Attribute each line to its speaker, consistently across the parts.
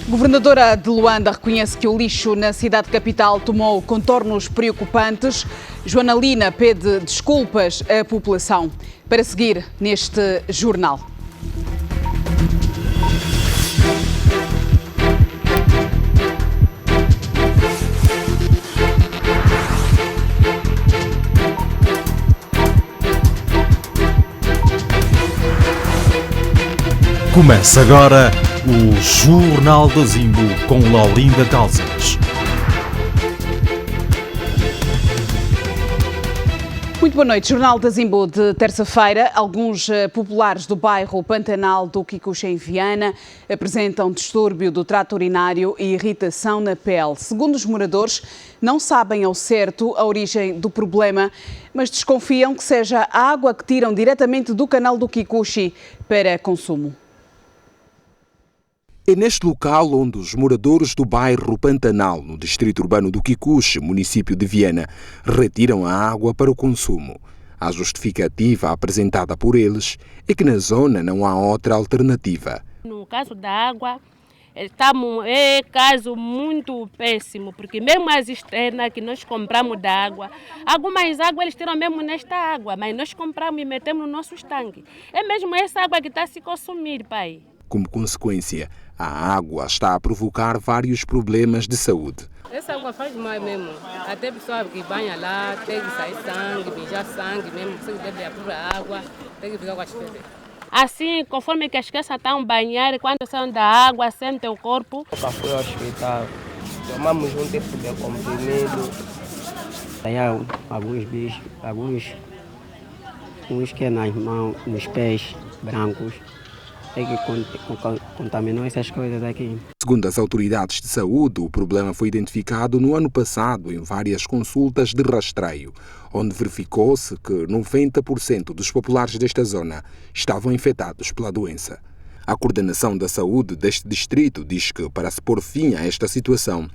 Speaker 1: Governadora de Luanda reconhece que o lixo na cidade capital tomou contornos preocupantes. Joana Lina pede desculpas à população. Para seguir neste jornal.
Speaker 2: Começa agora o Jornal da Zimbo com Laurinda Calças.
Speaker 1: Muito boa noite. Jornal da Zimbo de terça-feira. Alguns populares do bairro Pantanal do Kikuchi, em Viana, apresentam distúrbio do trato urinário e irritação na pele. Segundo os moradores, não sabem ao certo a origem do problema, mas desconfiam que seja a água que tiram diretamente do canal do Kikuchi para consumo.
Speaker 3: É neste local onde os moradores do bairro Pantanal, no distrito urbano do Kikuchi, município de Viana, retiram a água para o consumo. A justificativa apresentada por eles é que na zona não há outra alternativa.
Speaker 4: No caso da água, é caso muito péssimo, porque mesmo as externas que nós compramos da água, algumas águas eles tiram mesmo nesta água, mas nós compramos e metemos no nosso estanque. É mesmo essa água que está a se consumir, pai.
Speaker 3: Como consequência, a água está a provocar vários problemas de saúde.
Speaker 4: Essa água faz mal mesmo. Até pessoa que banha lá, tem que sair sangue, mijar sangue mesmo. Você que bebe a própria água, tem que ficar com as febres. Assim, conforme que as crianças estão banhar, quando saem da água, sentem o corpo.
Speaker 5: Nunca fui ao hospital. Tomamos um tipo de comprimido. Aí há alguns bichos, uns que é nas mãos, nos pés brancos. É que contaminou essas coisas aqui.
Speaker 3: Segundo as autoridades de saúde, o problema foi identificado no ano passado em várias consultas de rastreio, onde verificou-se que 90% dos populares desta zona estavam infectados pela doença. A coordenação da saúde deste distrito diz que, para se pôr fim a esta situação,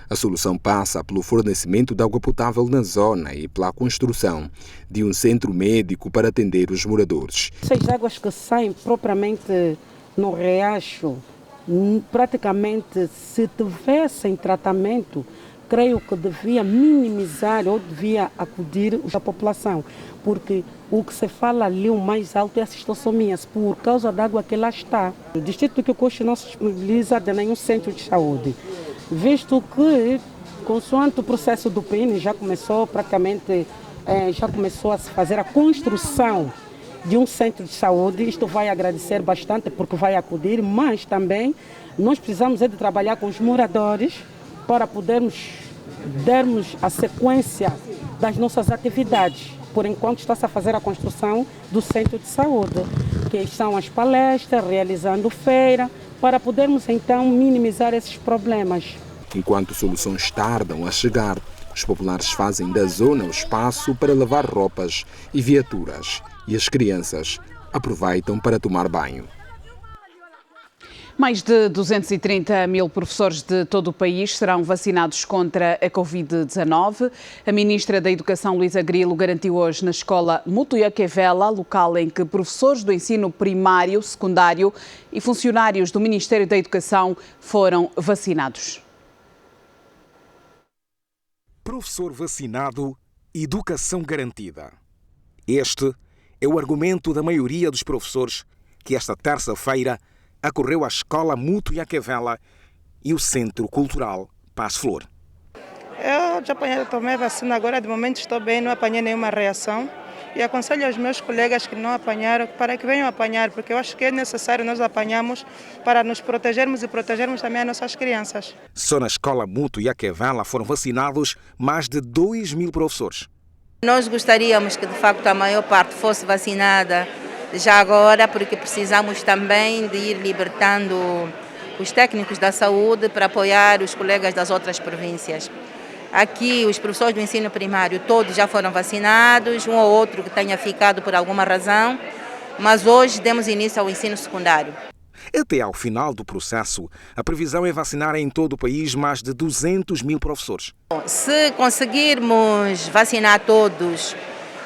Speaker 3: a solução passa pelo fornecimento de água potável na zona e pela construção de um centro médico para atender os moradores.
Speaker 6: Essas águas que saem propriamente no riacho, praticamente se tivessem tratamento, creio que devia minimizar ou devia acudir a população, porque o que se fala ali o mais alto é a cistossomias, por causa da água que lá está. O distrito do Kikuchi não se disponibiliza de nenhum centro de saúde, visto que, consoante o processo do PIN, já começou a se fazer a construção de um centro de saúde. Isto vai agradecer bastante porque vai acudir, mas também nós precisamos de trabalhar com os moradores para podermos darmos a sequência das nossas atividades. Por enquanto está-se a fazer a construção do centro de saúde, que são as palestras, realizando feira, para podermos então minimizar esses problemas.
Speaker 3: Enquanto soluções tardam a chegar, os populares fazem da zona o espaço para lavar roupas e viaturas, e as crianças aproveitam para tomar banho.
Speaker 1: Mais de 230 mil professores de todo o país serão vacinados contra a Covid-19. A ministra da Educação, Luísa Grilo, garantiu hoje na escola Mutuiaquevela, local em que professores do ensino primário, secundário e funcionários do Ministério da Educação foram vacinados.
Speaker 7: Professor vacinado, educação garantida. Este é o argumento da maioria dos professores que esta terça-feira acorreu à Escola Mutuiaquevela e o Centro Cultural Paz Flor.
Speaker 8: Eu já tomei vacina agora, de momento estou bem, não apanhei nenhuma reação. E aconselho aos meus colegas que não apanharam para que venham apanhar, porque eu acho que é necessário nós apanharmos para nos protegermos e protegermos também as nossas crianças.
Speaker 7: Só na Escola Mutuiaquevela foram vacinados mais de 2 mil professores.
Speaker 9: Nós gostaríamos que de facto a maior parte fosse vacinada já agora, porque precisamos também de ir libertando os técnicos da saúde para apoiar os colegas das outras províncias. Aqui, os professores do ensino primário, todos já foram vacinados, um ou outro que tenha ficado por alguma razão, mas hoje demos início ao ensino secundário.
Speaker 7: Até ao final do processo, a previsão é vacinar em todo o país mais de 200 mil professores.
Speaker 9: Se conseguirmos vacinar todos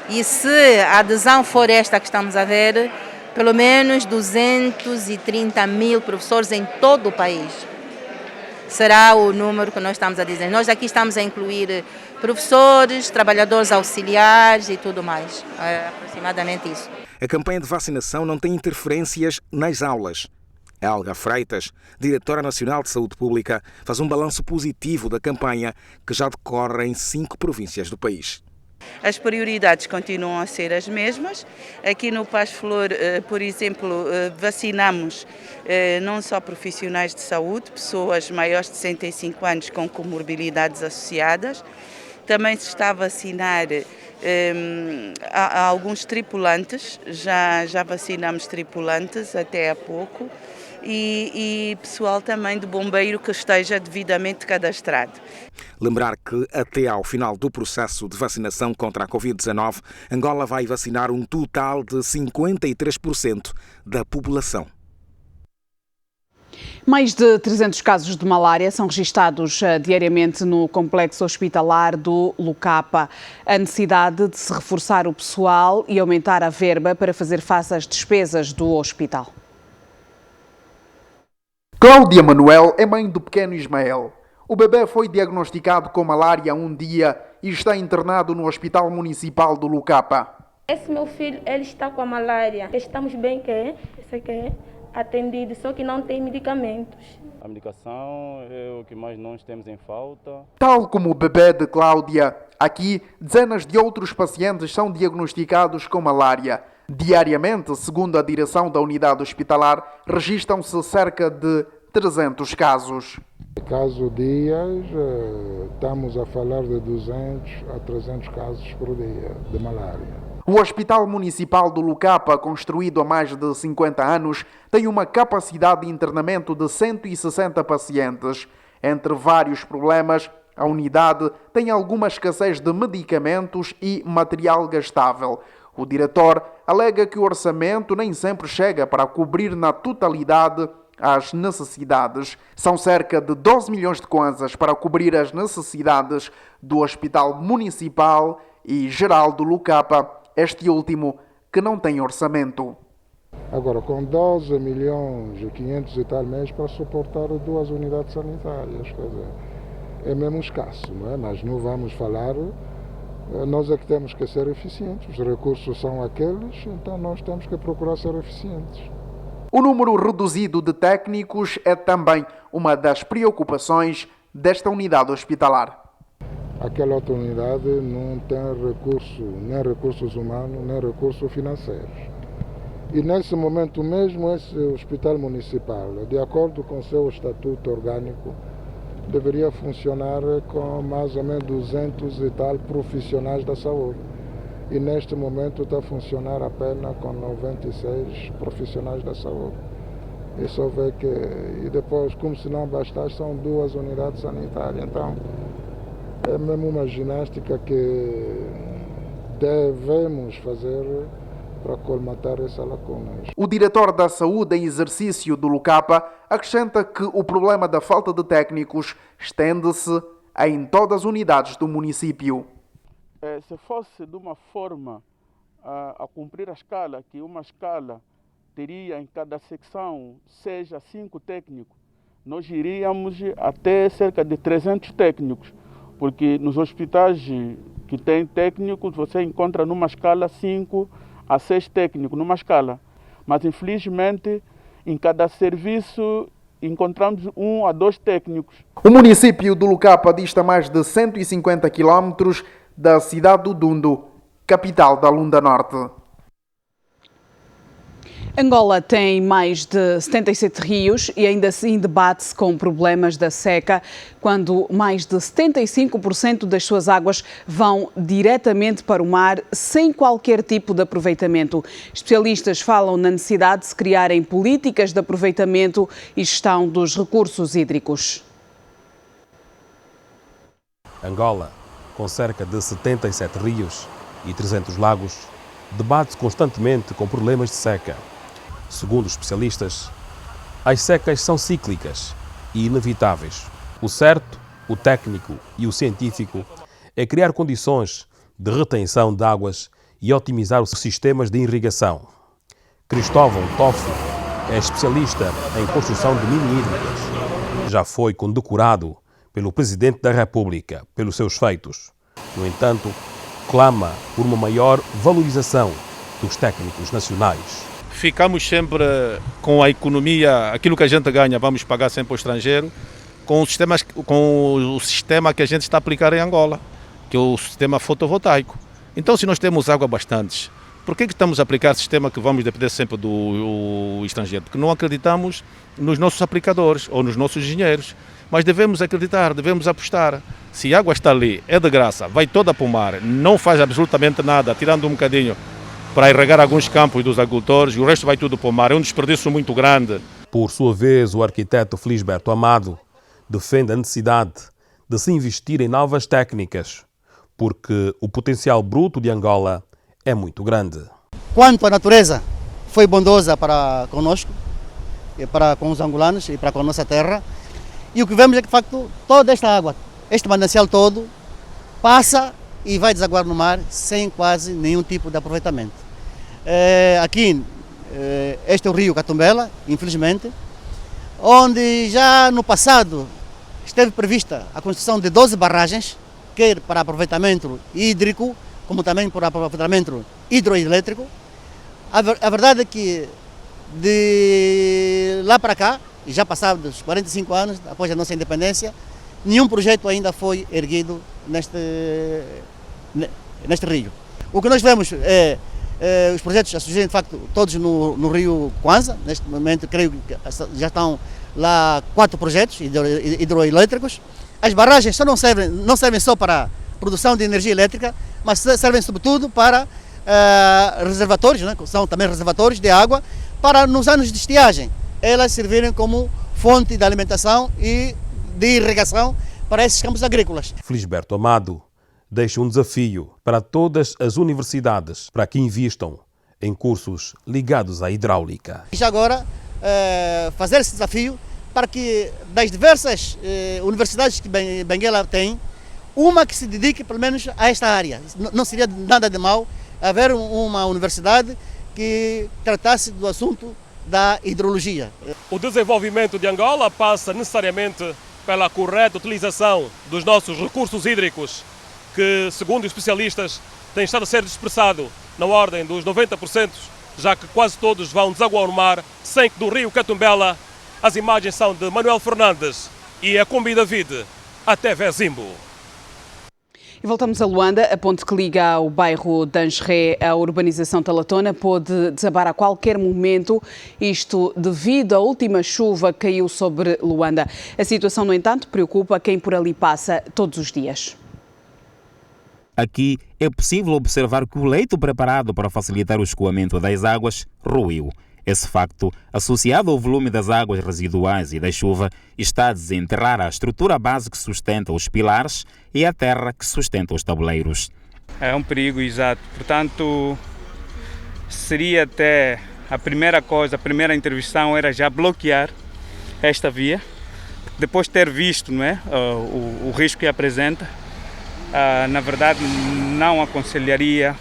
Speaker 9: e se a adesão for esta que estamos a ver, pelo menos 230 mil professores em todo o país. será o número que nós estamos a dizer. Nós aqui estamos a incluir professores, trabalhadores auxiliares e tudo mais. É aproximadamente isso.
Speaker 7: A campanha de vacinação não tem interferências nas aulas. A Helga Freitas, diretora nacional de saúde pública, faz um balanço positivo da campanha que já decorre em 5 províncias do país.
Speaker 10: As prioridades continuam a ser as mesmas. Aqui no Paz Flor, por exemplo, vacinamos não só profissionais de saúde, pessoas maiores de 65 anos com comorbilidades associadas. Também se está a vacinar alguns tripulantes, já vacinamos tripulantes até há pouco, e pessoal também de bombeiro que esteja devidamente cadastrado.
Speaker 7: Lembrar que até ao final do processo de vacinação contra a Covid-19, Angola vai vacinar um total de 53% da população.
Speaker 1: Mais de 300 casos de malária são registados diariamente no complexo hospitalar do Lucapa. A necessidade de se reforçar o pessoal e aumentar a verba para fazer face às despesas do hospital.
Speaker 11: Cláudia Manuel é mãe do pequeno Ismael. O bebê foi diagnosticado com malária há um dia e está internado no Hospital Municipal do Lucapa.
Speaker 12: Esse meu filho, ele está com a malária. Estamos bem atendido, só que não tem medicamentos.
Speaker 13: A medicação é o que mais nós temos em falta.
Speaker 11: Tal como o bebê de Cláudia, aqui dezenas de outros pacientes são diagnosticados com malária. Diariamente, segundo a direção da unidade hospitalar, registram-se cerca de 300 casos.
Speaker 14: Caso dias, estamos a falar de 200 a 300 casos por dia de malária.
Speaker 11: O Hospital Municipal do Lucapa, construído há mais de 50 anos, tem uma capacidade de internamento de 160 pacientes. Entre vários problemas, a unidade tem alguma escassez de medicamentos e material gastável. O diretor alega que o orçamento nem sempre chega para cobrir na totalidade as necessidades. São cerca de 12 milhões de kwanzas para cobrir as necessidades do Hospital Municipal e Geral do Lucapa, este último que não tem orçamento.
Speaker 14: Agora, com 12 milhões e 500 e tal mês para suportar 2 unidades sanitárias, quer dizer, é mesmo escasso, não é? Mas não vamos falar, nós é que temos que ser eficientes, os recursos são aqueles, então nós temos que procurar ser eficientes.
Speaker 11: O número reduzido de técnicos é também uma das preocupações desta unidade hospitalar.
Speaker 14: Aquela outra unidade não tem nem recursos humanos, nem recursos financeiros. E nesse momento mesmo, esse hospital municipal, de acordo com o seu estatuto orgânico, deveria funcionar com mais ou menos 200 e tal profissionais da saúde. E neste momento está a funcionar apenas com 96 profissionais da saúde. E só vê que, e depois, como se não bastasse, são 2 unidades sanitárias. Então, é mesmo uma ginástica que devemos fazer para colmatar essa lacuna.
Speaker 11: O diretor da saúde em exercício do Lucapa acrescenta que o problema da falta de técnicos estende-se em todas as unidades do município.
Speaker 13: Se fosse de uma forma a cumprir a escala, que uma escala teria em cada secção, seja 5 técnicos, nós iríamos até cerca de 300 técnicos, porque nos hospitais que têm técnicos, você encontra numa escala 5 a 6 técnicos, numa escala. Mas, infelizmente, em cada serviço encontramos 1 a 2 técnicos.
Speaker 11: O município do Lucapa dista mais de 150 quilómetros da cidade do Dundo, capital da Lunda Norte.
Speaker 1: Angola tem mais de 77 rios e ainda assim debate-se com problemas da seca, quando mais de 75% das suas águas vão diretamente para o mar sem qualquer tipo de aproveitamento. Especialistas falam na necessidade de se criarem políticas de aproveitamento e gestão dos recursos hídricos.
Speaker 15: Angola, com cerca de 77 rios e 300 lagos, debate-se constantemente com problemas de seca. Segundo os especialistas, as secas são cíclicas e inevitáveis. O certo, o técnico e o científico é criar condições de retenção de águas e otimizar os sistemas de irrigação. Cristóvão Toffo é especialista em construção de mini hídricas Já foi condecorado pelo Presidente da República pelos seus feitos. No entanto, clama por uma maior valorização dos técnicos nacionais.
Speaker 16: Ficamos sempre com a economia, aquilo que a gente ganha, vamos pagar sempre ao estrangeiro, com o sistema que a gente está a aplicar em Angola, que é o sistema fotovoltaico. Então, se nós temos água bastante, por que estamos a aplicar sistema que vamos depender sempre do estrangeiro? Porque não acreditamos nos nossos aplicadores ou nos nossos engenheiros. Mas devemos acreditar, devemos apostar. Se a água está ali, é de graça, vai toda para o mar, não faz absolutamente nada, tirando um bocadinho para irrigar alguns campos dos agricultores, e o resto vai tudo para o mar. É um desperdício muito grande.
Speaker 15: Por sua vez, o arquiteto Felisberto Amado defende a necessidade de se investir em novas técnicas, porque o potencial bruto de Angola é muito grande.
Speaker 17: Quanto a natureza foi bondosa para conosco, para com os angolanos e para com a nossa terra, e o que vemos é que, de facto, toda esta água, este manancial todo, passa e vai desaguar no mar sem quase nenhum tipo de aproveitamento. Aqui, este é o rio Catumbela, infelizmente, onde já no passado esteve prevista a construção de 12 barragens, quer para aproveitamento hídrico, como também para aproveitamento hidroelétrico. A verdade é que de lá para cá, já passados 45 anos, após a nossa independência, nenhum projeto ainda foi erguido neste rio. O que nós vemos é os projetos a surgirem, de facto, todos no rio Kwanza. Neste momento, creio que já estão lá 4 projetos hidroelétricos. As barragens não servem só para produção de energia elétrica, mas servem sobretudo para reservatórios, né? São também reservatórios de água, para nos anos de estiagem elas servirem como fonte de alimentação e de irrigação para esses campos agrícolas.
Speaker 15: Felisberto Amado deixa um desafio para todas as universidades para que invistam em cursos ligados à hidráulica.
Speaker 17: E já agora fazer esse desafio para que das diversas universidades que Benguela tem, uma que se dedique pelo menos a esta área. Não seria nada de mal haver uma universidade que tratasse do assunto da hidrologia.
Speaker 15: O desenvolvimento de Angola passa necessariamente pela correta utilização dos nossos recursos hídricos, que, segundo os especialistas, tem estado a ser dispersado na ordem dos 90%, já que quase todos vão desaguar no mar, sem que do rio Catumbela. As imagens são de Manuel Fernandes e a Combi David, até Vezimbo.
Speaker 1: E voltamos a Luanda. A ponte que liga o bairro de Angeré à urbanização Talatona pode desabar a qualquer momento, isto devido à última chuva que caiu sobre Luanda. A situação, no entanto, preocupa quem por ali passa todos os dias.
Speaker 18: Aqui é possível observar que o leito preparado para facilitar o escoamento das águas ruiu. Esse facto, associado ao volume das águas residuais e da chuva, está a desenterrar a estrutura base que sustenta os pilares e a terra que sustenta os tabuleiros.
Speaker 19: É um perigo, exato. Portanto, seria até a primeira intervenção era já bloquear esta via. Depois de ter visto, não é, o risco que apresenta, na verdade não aconselharia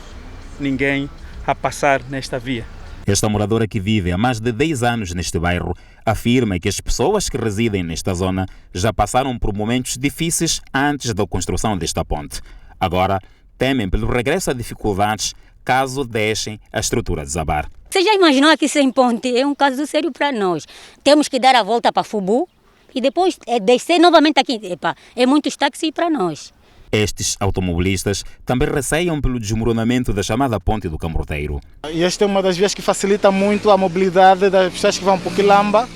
Speaker 19: ninguém a passar nesta via.
Speaker 18: Esta moradora, que vive há mais de 10 anos neste bairro, afirma que as pessoas que residem nesta zona já passaram por momentos difíceis antes da construção desta ponte. Agora, temem pelo regresso a dificuldades caso deixem a estrutura desabar.
Speaker 20: Você já imaginou aqui sem ponte? É um caso sério para nós. Temos que dar a volta para Fubu e depois descer novamente aqui. É muitos táxis para nós.
Speaker 18: Estes automobilistas também receiam pelo desmoronamento da chamada Ponte do Camroteiro.
Speaker 21: E esta é uma das vias que facilita muito a mobilidade das pessoas que vão para Quilamba,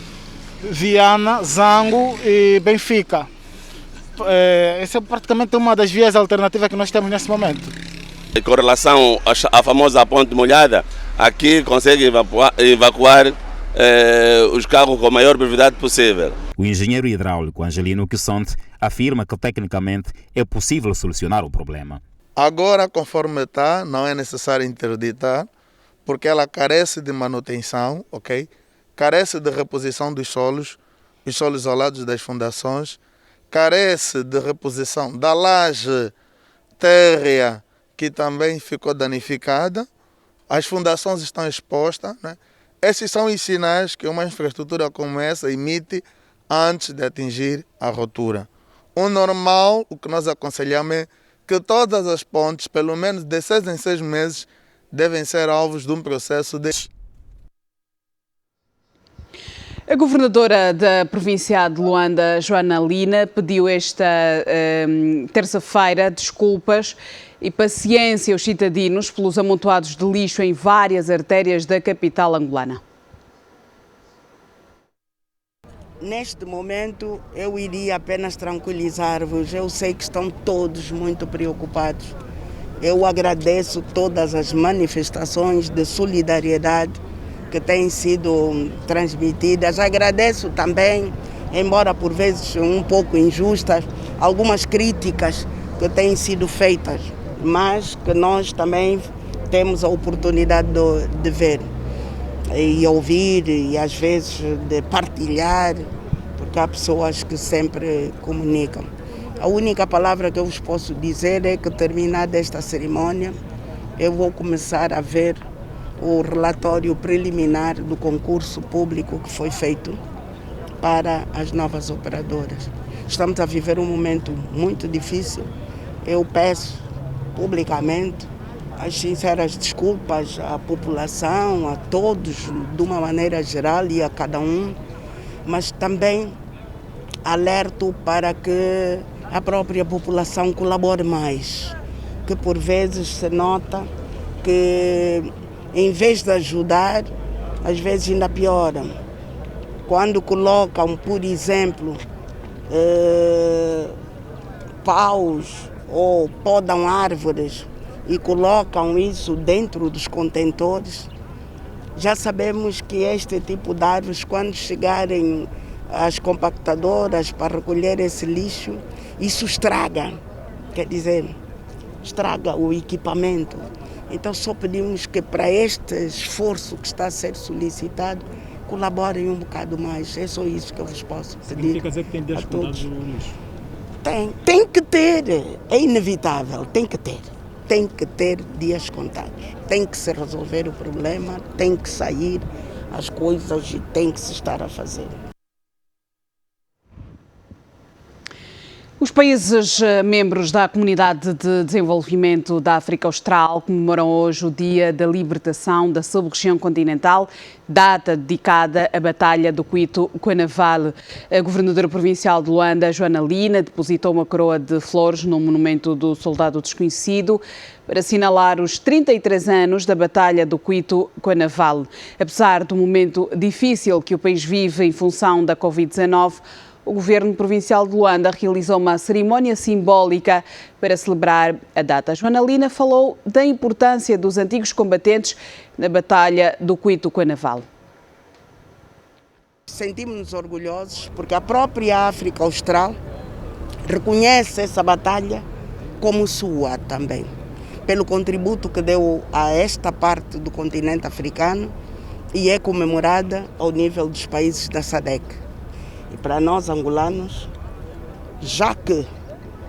Speaker 21: Viana, Zango e Benfica. Essa é praticamente uma das vias alternativas que nós temos neste momento.
Speaker 22: Com relação à famosa ponte molhada, aqui consegue evacuar os carros com a maior brevidade possível.
Speaker 18: O engenheiro hidráulico Angelino Quissonte afirma que tecnicamente é possível solucionar o problema.
Speaker 23: Agora, conforme está, não é necessário interditar, porque ela carece de manutenção, ok? Carece de reposição dos solos isolados das fundações, carece de reposição da laje térrea, que também ficou danificada, as fundações estão expostas, né? Esses são os sinais que uma infraestrutura como essa emite antes de atingir a rotura. O normal, o que nós aconselhamos é que todas as pontes, pelo menos de 6 em 6 meses, devem ser alvos de um processo de...
Speaker 1: A governadora da província de Luanda, Joana Lina, pediu esta terça-feira desculpas e paciência aos cidadãos pelos amontoados de lixo em várias artérias da capital angolana.
Speaker 2: Neste momento, eu iria apenas tranquilizar-vos. Eu sei que estão todos muito preocupados. Eu agradeço todas as manifestações de solidariedade que têm sido transmitidas. Agradeço também, embora por vezes um pouco injustas, algumas críticas que têm sido feitas, mas que nós também temos a oportunidade de ver e ouvir e às vezes de partilhar, porque há pessoas que sempre comunicam. A única palavra que eu vos posso dizer é que, terminada esta cerimônia, eu vou começar a ver o relatório preliminar do concurso público que foi feito para as novas operadoras. Estamos a viver um momento muito difícil. Eu peço publicamente as sinceras desculpas à população, a todos, de uma maneira geral e a cada um, mas também alerto para que a própria população colabore mais, que por vezes se nota que, em vez de ajudar, às vezes ainda piora. Quando colocam, por exemplo, paus ou podam árvores e colocam isso dentro dos contentores, já sabemos que este tipo de árvores, quando chegarem as compactadoras para recolher esse lixo, isso estraga, quer dizer, estraga o equipamento. Então só pedimos que para este esforço que está a ser solicitado, colaborem um bocado mais. É só isso que eu vos posso pedir.
Speaker 4: Significa dizer que tem dias contados no lixo?
Speaker 2: Tem que ter, é inevitável, tem que ter. Tem que ter dias contados. Tem que se resolver o problema, tem que sair as coisas e tem que se estar a fazer.
Speaker 1: Os países membros da Comunidade de Desenvolvimento da África Austral comemoram hoje o Dia da Libertação da Sub-região continental, data dedicada à Batalha do Cuito-Cuanavale. A governadora provincial de Luanda, Joana Lina, depositou uma coroa de flores no monumento do Soldado Desconhecido para assinalar os 33 anos da Batalha do Cuito-Cuanavale. Apesar do momento difícil que o país vive em função da Covid-19, o Governo Provincial de Luanda realizou uma cerimónia simbólica para celebrar a data. Joana Lina falou da importância dos antigos combatentes na Batalha do Cuito-Cuanavale.
Speaker 2: Sentimos-nos orgulhosos porque a própria África Austral reconhece essa batalha como sua também, pelo contributo que deu a esta parte do continente africano e é comemorada ao nível dos países da SADC. E para nós angolanos, já que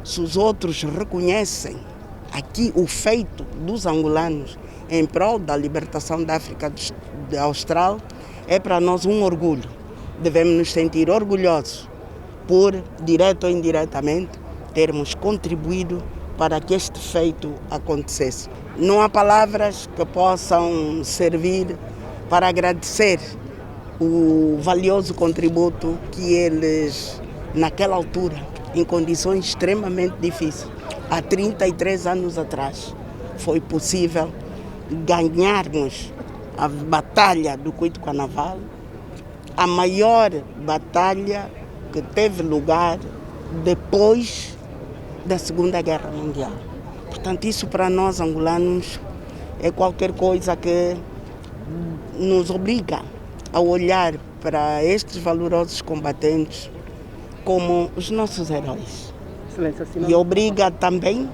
Speaker 2: se os outros reconhecem aqui o feito dos angolanos em prol da libertação da África Austral, é para nós um orgulho. Devemos nos sentir orgulhosos por, direto ou indiretamente, termos contribuído para que este feito acontecesse. Não há palavras que possam servir para agradecer o valioso contributo que eles, naquela altura, em condições extremamente difíceis, há 33 anos atrás, foi possível ganharmos a Batalha do Cuito-Cuanavale, a maior batalha que teve lugar depois da Segunda Guerra Mundial. Portanto, isso para nós angolanos é qualquer coisa que nos obriga a olhar para estes valorosos combatentes como os nossos heróis. E obriga também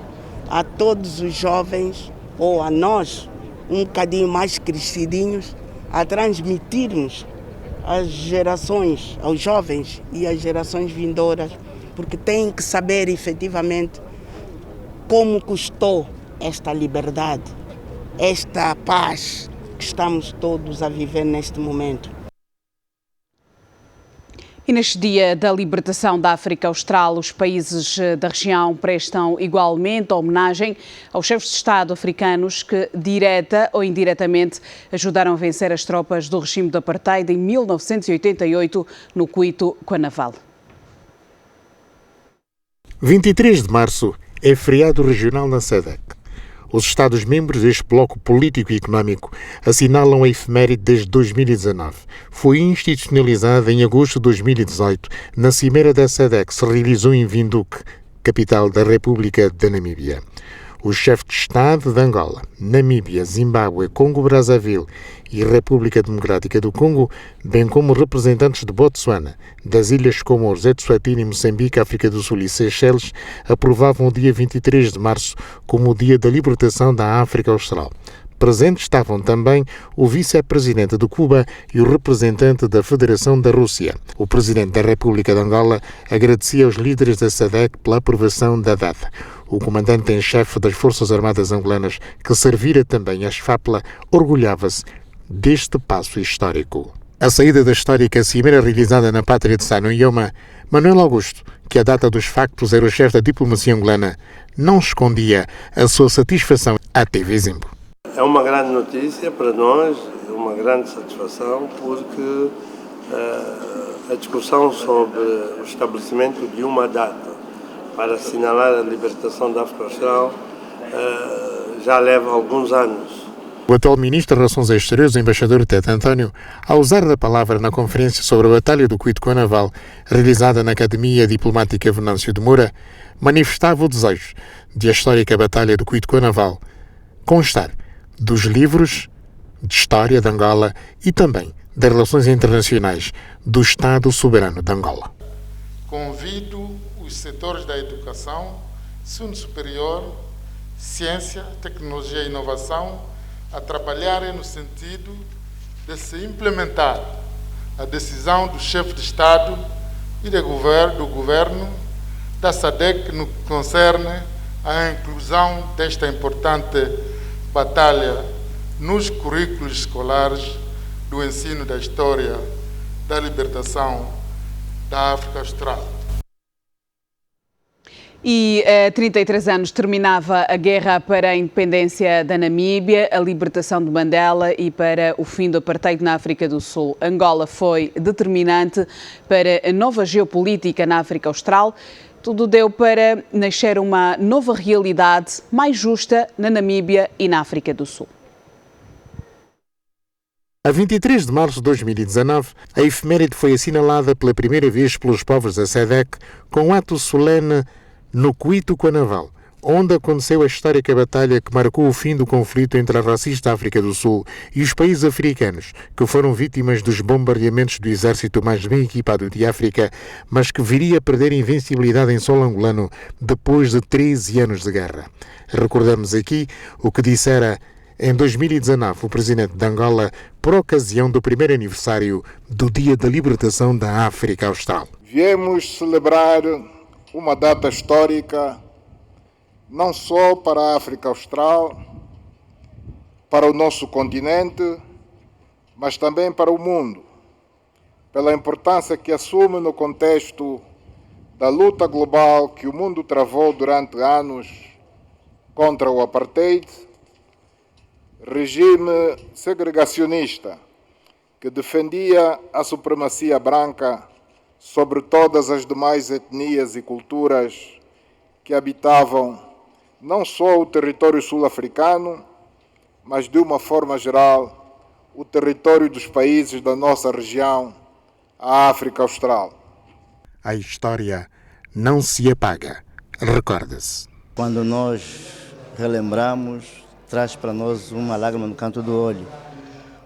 Speaker 2: a todos os jovens, ou a nós, um bocadinho mais crescidinhos, a transmitirmos às gerações, aos jovens e às gerações vindouras, porque têm que saber efetivamente como custou esta liberdade, esta paz que estamos todos a viver neste momento.
Speaker 1: E neste dia da libertação da África Austral, os países da região prestam igualmente homenagem aos chefes de Estado africanos que, direta ou indiretamente, ajudaram a vencer as tropas do regime do apartheid em 1988 no Cuito Cuanavale.
Speaker 3: 23 de março é feriado regional na SADC. Os Estados-membros deste bloco político e económico assinalam a efeméride desde 2019. Foi institucionalizada em agosto de 2018, na cimeira da SADC, que se realizou em Windhoek, capital da República da Namíbia. Os chefes de Estado de Angola, Namíbia, Zimbábue, Congo-Brazzaville e República Democrática do Congo, bem como representantes de Botsuana, das Ilhas Comores, Eswatini, Moçambique, África do Sul e Seychelles, aprovavam o dia 23 de março como o dia da libertação da África Austral. Presentes estavam também o vice-presidente de Cuba e o representante da Federação da Rússia. O presidente da República de Angola agradecia aos líderes da SADC pela aprovação da data. O comandante em chefe das Forças Armadas Angolanas, que servira também a SFAPLA, orgulhava-se deste passo histórico. A saída da histórica cimeira realizada na pátria de Sá, no Ioma, Manuel Augusto, que a data dos factos era o chefe da diplomacia angolana, não escondia a sua satisfação à TV Zimbo.
Speaker 5: É uma grande notícia para nós, uma grande satisfação, porque a discussão sobre o estabelecimento de uma data para assinalar a libertação da África Austral já leva alguns anos.
Speaker 3: O atual ministro de Relações Exteriores, o embaixador Tete António, ao usar da palavra na conferência sobre a Batalha do Cuito Cuanavale, realizada na Academia Diplomática Venâncio de Moura, manifestava o desejo de a histórica Batalha do Cuito Cuanavale constar dos livros de história de Angola e também das relações internacionais do Estado soberano de Angola.
Speaker 14: Convido os setores da educação, ensino superior, ciência, tecnologia e inovação a trabalharem no sentido de se implementar a decisão do chefe de Estado e do governo da SADC no que concerne à inclusão desta importante batalha nos currículos escolares do ensino da história da libertação da África Austral.
Speaker 1: E há 33 anos terminava a guerra para a independência da Namíbia, a libertação de Mandela e para o fim do apartheid na África do Sul. Angola foi determinante para a nova geopolítica na África Austral. Tudo deu para nascer uma nova realidade mais justa na Namíbia e na África do Sul.
Speaker 3: A 23 de março de 2019, a efeméride foi assinalada pela primeira vez pelos povos da SADC com um ato solene no Cuito Cuanavale, onde aconteceu a histórica batalha que marcou o fim do conflito entre a racista África do Sul e os países africanos, que foram vítimas dos bombardeamentos do exército mais bem equipado de África, mas que viria a perder a invencibilidade em solo angolano depois de 13 anos de guerra. Recordamos aqui o que dissera em 2019 o presidente de Angola por ocasião do primeiro aniversário do Dia da Libertação da África Austral.
Speaker 14: Viemos celebrar uma data histórica não só para a África Austral, para o nosso continente, mas também para o mundo, pela importância que assume no contexto da luta global que o mundo travou durante anos contra o apartheid, regime segregacionista que defendia a supremacia branca sobre todas as demais etnias e culturas que habitavam não só o território sul-africano, mas de uma forma geral o território dos países da nossa região, a África Austral.
Speaker 3: A história não se apaga, recorda-se.
Speaker 17: Quando nós relembramos, traz para nós uma lágrima no canto do olho,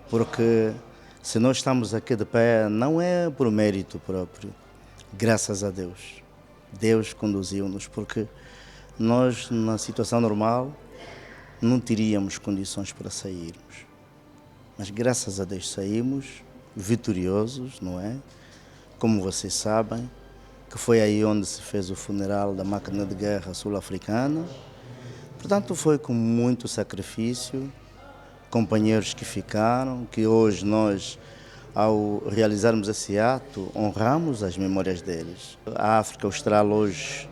Speaker 17: porque se nós estamos aqui de pé, não é por mérito próprio, graças a Deus. Deus conduziu-nos, porque nós, na situação normal, não teríamos condições para sairmos. Mas graças a Deus saímos vitoriosos, não é? Como vocês sabem, que foi aí onde se fez o funeral da máquina de guerra sul-africana. Portanto, foi com muito sacrifício, companheiros que ficaram, que hoje nós Ao realizarmos esse ato, honramos as memórias deles. A África Austral hoje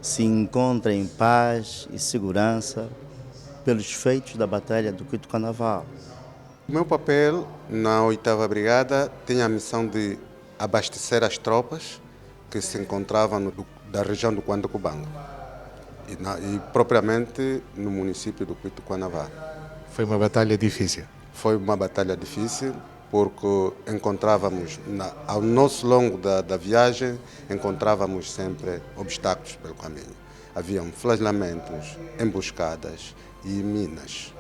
Speaker 17: se encontra em paz e segurança pelos feitos da Batalha do Cuito Canaval.
Speaker 6: O meu papel na 8ª Brigada tem a missão de abastecer as tropas que se encontravam da região do Cuandacubango e propriamente no município do Cuito Canaval.
Speaker 3: Foi uma batalha difícil?
Speaker 6: Foi uma batalha difícil porque encontrávamos, ao nosso longo da viagem, encontrávamos sempre obstáculos pelo caminho. Haviam flagelamentos, emboscadas e minas.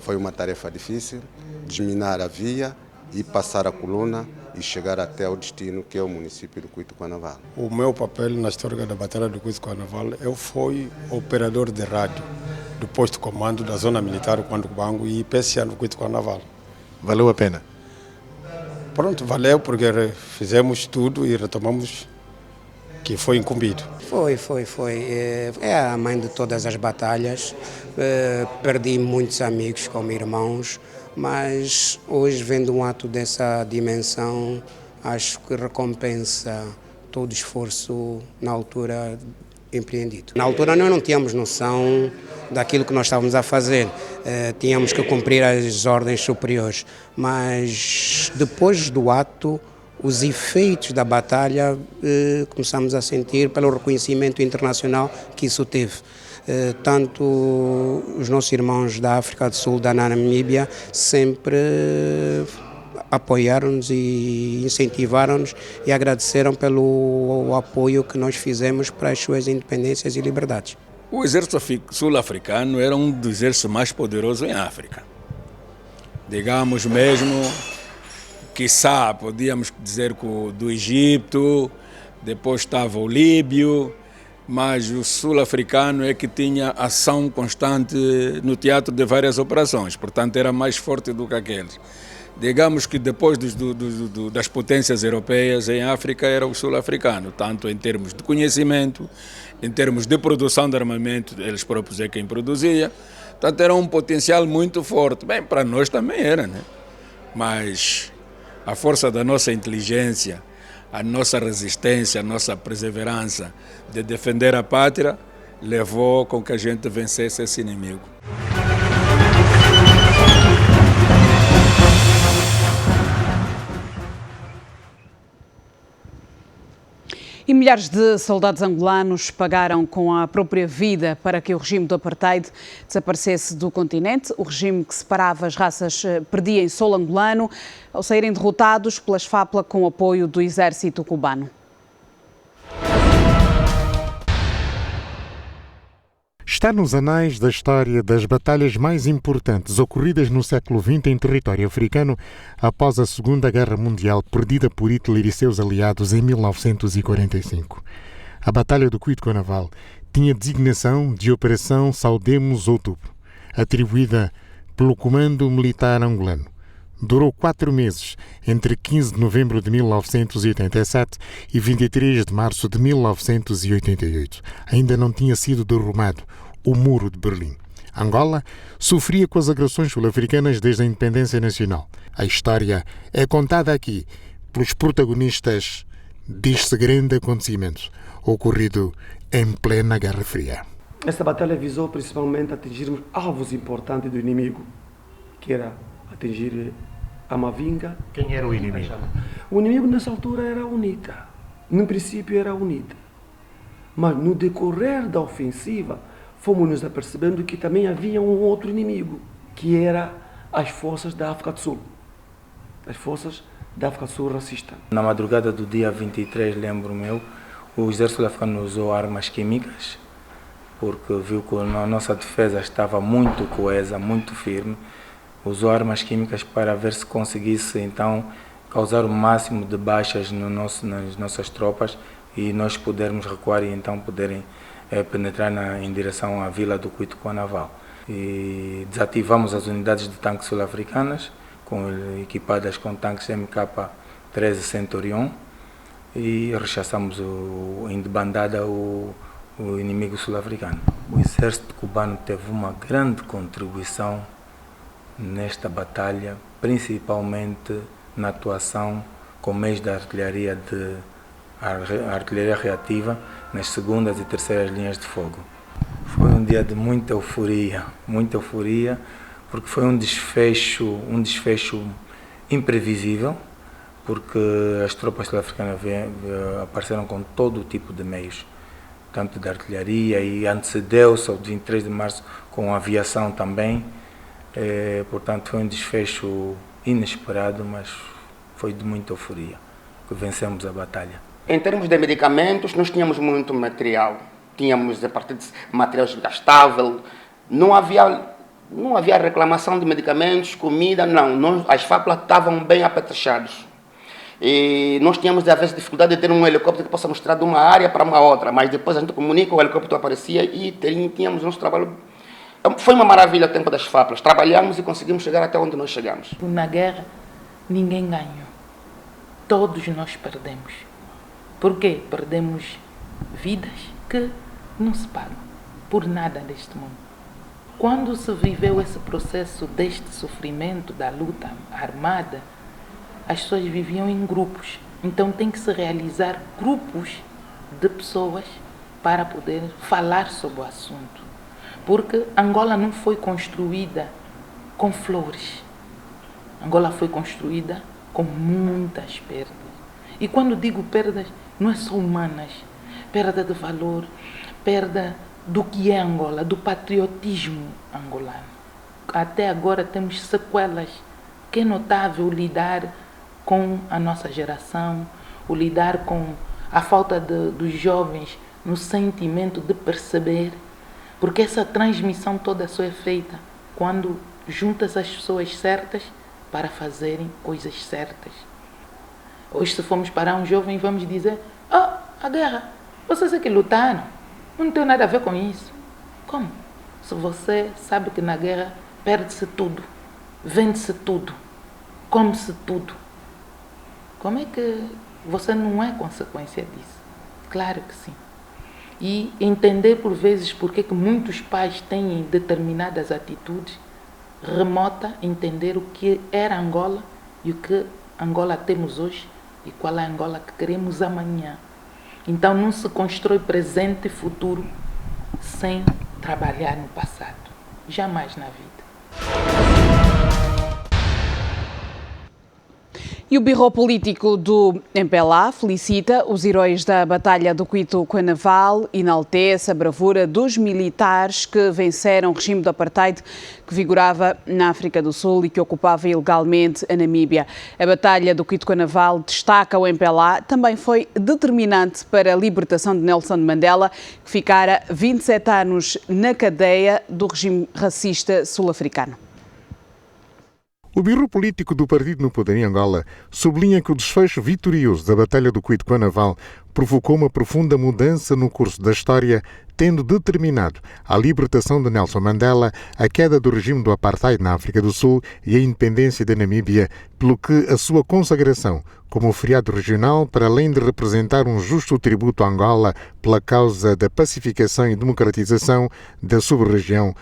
Speaker 6: Foi uma tarefa difícil, desminar a via e passar a coluna e chegar até o destino, que é o município do Cuito Canaval.
Speaker 8: O meu papel na história da Batalha do Cuito Canaval, eu fui operador de rádio do posto de comando da zona militar do Cuandacubango e PSA no Cuito Canaval.
Speaker 3: Valeu a pena?
Speaker 8: Pronto, valeu porque fizemos tudo e retomamos que foi incumbido.
Speaker 9: Foi. É a mãe de todas as batalhas. Perdi muitos amigos como irmãos, mas hoje, vendo um ato dessa dimensão, acho que recompensa todo o esforço na altura empreendido. Na altura nós não tínhamos noção daquilo que nós estávamos a fazer, tínhamos que cumprir as ordens superiores, mas depois do ato, os efeitos da batalha começamos a sentir pelo reconhecimento internacional que isso teve. Tanto os nossos irmãos da África do Sul, da Namíbia, sempre apoiaram-nos e incentivaram-nos e agradeceram pelo apoio que nós fizemos para as suas independências e liberdades.
Speaker 24: O exército sul-africano era um dos exércitos mais poderosos em África. Digamos mesmo, quiçá, podíamos dizer que do Egito, depois estava o líbio, mas o sul-africano é que tinha ação constante no teatro de várias operações, portanto era mais forte do que aqueles. Digamos que depois das potências europeias em África era o sul-africano, tanto em termos de conhecimento, em termos de produção de armamento, eles próprios é quem produzia, portanto era um potencial muito forte. Bem, para nós também era, né? Mas a força da nossa inteligência, a nossa resistência, a nossa perseverança de defender a pátria levou com que a gente vencesse esse inimigo.
Speaker 1: E milhares de soldados angolanos pagaram com a própria vida para que o regime do apartheid desaparecesse do continente. O regime que separava as raças perdia em solo angolano ao saírem derrotados pelas FAPLA com o apoio do exército cubano.
Speaker 3: Está nos anais da história das batalhas mais importantes ocorridas no século XX em território africano após a Segunda Guerra Mundial, perdida por Hitler e seus aliados em 1945. A Batalha do Cuito Canaval tinha designação de Operação Saudemos Outubro, atribuída pelo Comando Militar Angolano. Durou 4 meses, entre 15 de novembro de 1987 e 23 de março de 1988. Ainda não tinha sido derrubado o Muro de Berlim. Angola sofria com as agressões sul-africanas desde a independência nacional. A história é contada aqui pelos protagonistas deste grande acontecimento ocorrido em plena Guerra Fria.
Speaker 25: Esta batalha visou principalmente atingirmos alvos importantes do inimigo, que era atingir a Mavinga.
Speaker 3: Quem era o inimigo?
Speaker 25: O inimigo nessa altura era a UNITA. No princípio era a UNITA. Mas no decorrer da ofensiva, fomos nos apercebendo que também havia um outro inimigo, que era as forças da África do Sul. As forças da África do Sul racista.
Speaker 26: Na madrugada do dia 23, lembro-me, o exército africano usou armas químicas, porque viu que a nossa defesa estava muito coesa, muito firme. Usou armas químicas para ver se conseguisse então causar o máximo de baixas nas nossas tropas e nós pudermos recuar e então poderem penetrar em direção à vila do Cuito Canaval. E desativamos as unidades de tanques sul-africanas, equipadas com tanques MK-13 Centurion, e rechaçamos em debandada o inimigo sul-africano. O exército cubano teve uma grande contribuição nesta batalha, principalmente na atuação com meios da artilharia reativa nas segundas e terceiras linhas de fogo. Foi um dia de muita euforia, porque foi um desfecho imprevisível, porque as tropas sul-africanas apareceram com todo o tipo de meios, tanto de artilharia, e antecedeu-se ao 23 de março com a aviação também. Portanto, foi um desfecho inesperado, mas foi de muita euforia que vencemos a batalha.
Speaker 7: Em termos de medicamentos, nós tínhamos muito material. Tínhamos a partir de material desgastável, não havia reclamação de medicamentos, comida, não. As FAPLA estavam bem apetrechadas. E nós tínhamos, às vezes, dificuldade de ter um helicóptero que possa mostrar de uma área para uma outra, mas depois a gente comunica, o helicóptero aparecia e tínhamos nosso trabalho. Foi uma maravilha o tempo das FAPLAs. Trabalhamos e conseguimos chegar até onde nós chegamos.
Speaker 10: Na guerra, ninguém ganhou. Todos nós perdemos. Por quê? Perdemos vidas que não se pagam por nada deste mundo. Quando se viveu esse processo deste sofrimento, da luta armada, as pessoas viviam em grupos. Então tem que se realizar grupos de pessoas para poder falar sobre o assunto. Porque Angola não foi construída com flores. Angola foi construída com muitas perdas. E quando digo perdas, não é só humanas. Perda de valor, perda do que é Angola, do patriotismo angolano. Até agora temos sequelas, que é notável lidar com a nossa geração, o lidar com a falta dos jovens no sentimento de perceber, porque essa transmissão toda só é feita quando juntas as pessoas certas para fazerem coisas certas. Hoje, se formos parar um jovem, vamos dizer: a guerra, vocês é que lutaram, não tem nada a ver com isso. Como? Se você sabe que na guerra perde-se tudo, vende-se tudo, come-se tudo, como é que você não é consequência disso? Claro que sim. E entender por vezes porque que muitos pais têm determinadas atitudes, remota entender o que era Angola e o que Angola temos hoje e qual é a Angola que queremos amanhã. Então não se constrói presente e futuro sem trabalhar no passado. Jamais na vida.
Speaker 1: E o Birro Político do MPLA felicita os heróis da Batalha do Cuito-Cuanaval e enaltece a bravura dos militares que venceram o regime do apartheid que vigorava na África do Sul e que ocupava ilegalmente a Namíbia. A Batalha do Cuito-Cuanaval, destaca o MPLA, também foi determinante para a libertação de Nelson Mandela, que ficara 27 anos na cadeia do regime racista sul-africano.
Speaker 3: O Birro Político do Partido no Poder em Angola sublinha que o desfecho vitorioso da Batalha do Cuito-Cuanaval provocou uma profunda mudança no curso da história, tendo determinado a libertação de Nelson Mandela, a queda do regime do apartheid na África do Sul e a independência da Namíbia, pelo que a sua consagração como feriado regional, para além de representar um justo tributo a Angola pela causa da pacificação e democratização da sub-região,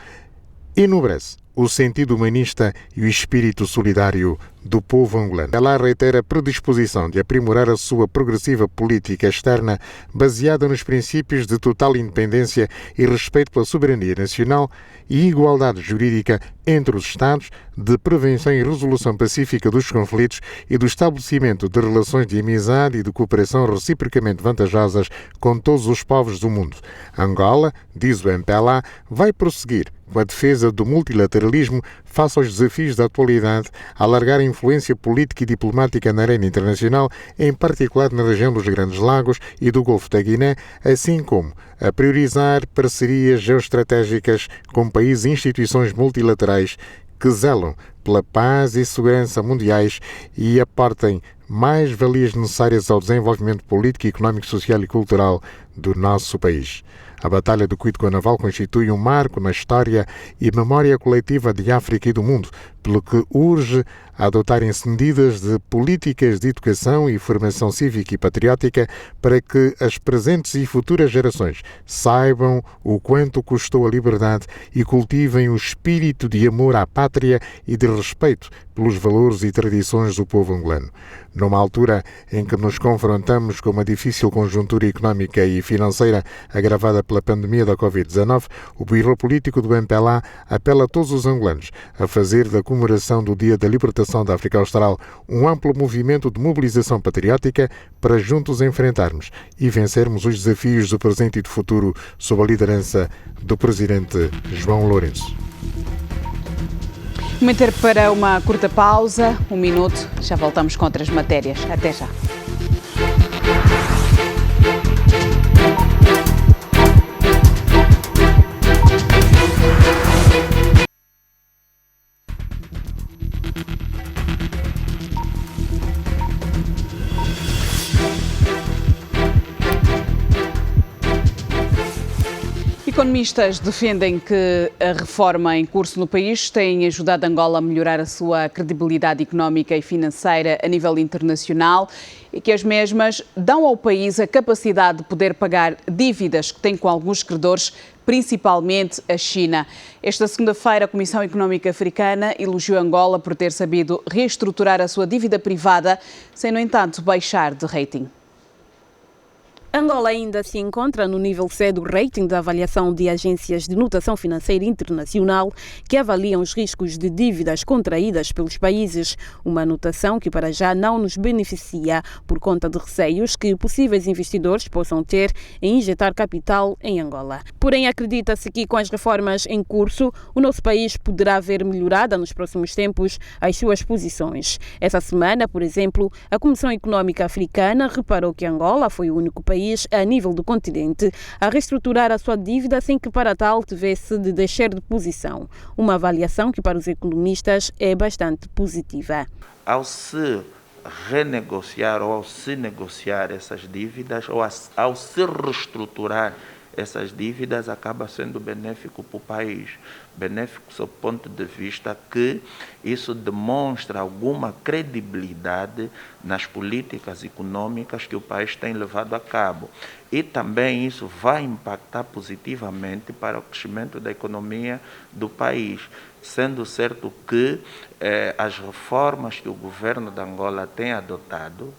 Speaker 3: enobrece o sentido humanista e o espírito solidário do povo angolano. Ela reitera a predisposição de aprimorar a sua progressiva política externa baseada nos princípios de total independência e respeito pela soberania nacional e igualdade jurídica entre os Estados, de prevenção e resolução pacífica dos conflitos e do estabelecimento de relações de amizade e de cooperação reciprocamente vantajosas com todos os povos do mundo. Angola, diz o MPLA, vai prosseguir com a defesa do multilateralismo face aos desafios da atualidade, alargar a influência política e diplomática na arena internacional, em particular na região dos Grandes Lagos e do Golfo da Guiné, assim como a priorizar parcerias geoestratégicas com países e instituições multilaterais que zelam pela paz e segurança mundiais e aportem mais valias necessárias ao desenvolvimento político, económico, social e cultural do nosso país. A Batalha do Cuito Naval constitui um marco na história e memória coletiva de África e do mundo, pelo que urge a adotarem-se medidas de políticas de educação e formação cívica e patriótica para que as presentes e futuras gerações saibam o quanto custou a liberdade e cultivem o espírito de amor à pátria e de respeito pelos valores e tradições do povo angolano. Numa altura em que nos confrontamos com uma difícil conjuntura económica e financeira agravada pela pandemia da Covid-19, o Bureau Político do MPLA apela a todos os angolanos a fazer da comemoração do Dia da Libertação da África Austral um amplo movimento de mobilização patriótica para juntos enfrentarmos e vencermos os desafios do presente e do futuro sob a liderança do Presidente João Lourenço.
Speaker 1: Vamos ter para uma curta pausa, 1 minuto, já voltamos com outras matérias. Até já. Economistas defendem que a reforma em curso no país tem ajudado Angola a melhorar a sua credibilidade económica e financeira a nível internacional e que as mesmas dão ao país a capacidade de poder pagar dívidas que tem com alguns credores, principalmente a China. Esta segunda-feira, a Comissão Económica Africana elogiou Angola por ter sabido reestruturar a sua dívida privada, sem, no entanto, baixar de rating.
Speaker 11: Angola ainda se encontra no nível C do rating da avaliação de agências de notação financeira internacional que avaliam os riscos de dívidas contraídas pelos países, uma notação que para já não nos beneficia por conta de receios que possíveis investidores possam ter em injetar capital em Angola. Porém, acredita-se que com as reformas em curso, o nosso país poderá ver melhorada nos próximos tempos as suas posições. Essa semana, por exemplo, a Comissão Económica Africana reparou que Angola foi o único país a nível do continente a reestruturar a sua dívida sem que para tal tivesse de deixar de posição. Uma avaliação que para os economistas é bastante positiva.
Speaker 12: Ao se renegociar ou ao se negociar essas dívidas ou ao se reestruturar essas dívidas, acaba sendo benéfico para o país. Benéfico sob o ponto de vista que isso demonstra alguma credibilidade nas políticas econômicas que o país tem levado a cabo. E também isso vai impactar positivamente para o crescimento da economia do país, sendo certo que as reformas que o governo de Angola tem adotado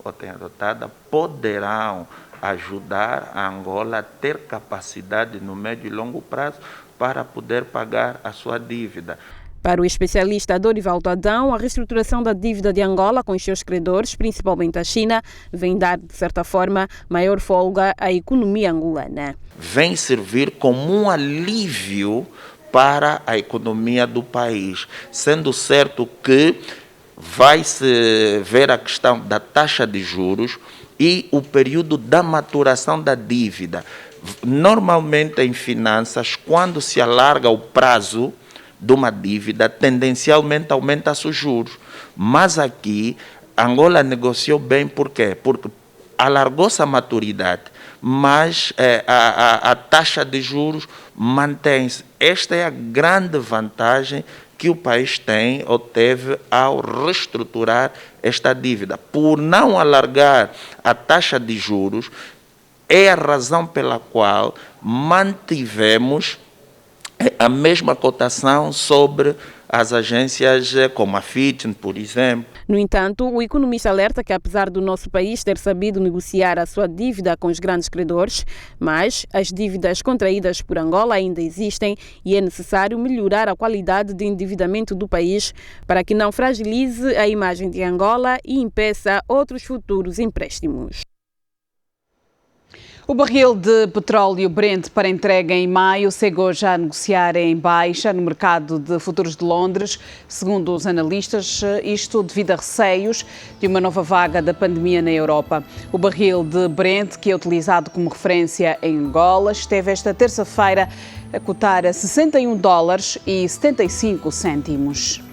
Speaker 12: poderão ajudar a Angola a ter capacidade no médio e longo prazo para poder pagar a sua dívida.
Speaker 11: Para o especialista Dorivaldo Adão, a reestruturação da dívida de Angola com os seus credores, principalmente a China, vem dar, de certa forma, maior folga à economia angolana.
Speaker 12: Vem servir como um alívio para a economia do país, sendo certo que vai-se ver a questão da taxa de juros e o período da maturação da dívida. Normalmente em finanças, quando se alarga o prazo de uma dívida, tendencialmente aumenta-se os juros. Mas aqui, Angola negociou bem, por quê? Porque alargou-se a maturidade, mas a taxa de juros mantém-se. Esta é a grande vantagem que o país tem ou teve ao reestruturar esta dívida. Por não alargar a taxa de juros, é a razão pela qual mantivemos a mesma cotação sobre as agências como a Fitch, por exemplo.
Speaker 11: No entanto, o economista alerta que apesar do nosso país ter sabido negociar a sua dívida com os grandes credores, mas as dívidas contraídas por Angola ainda existem e é necessário melhorar a qualidade de endividamento do país para que não fragilize a imagem de Angola e impeça outros futuros empréstimos.
Speaker 1: O barril de petróleo Brent para entrega em maio chegou já a negociar em baixa no mercado de futuros de Londres, segundo os analistas, isto devido a receios de uma nova vaga da pandemia na Europa. O barril de Brent, que é utilizado como referência em Angola, esteve esta terça-feira a cotar a $61,75.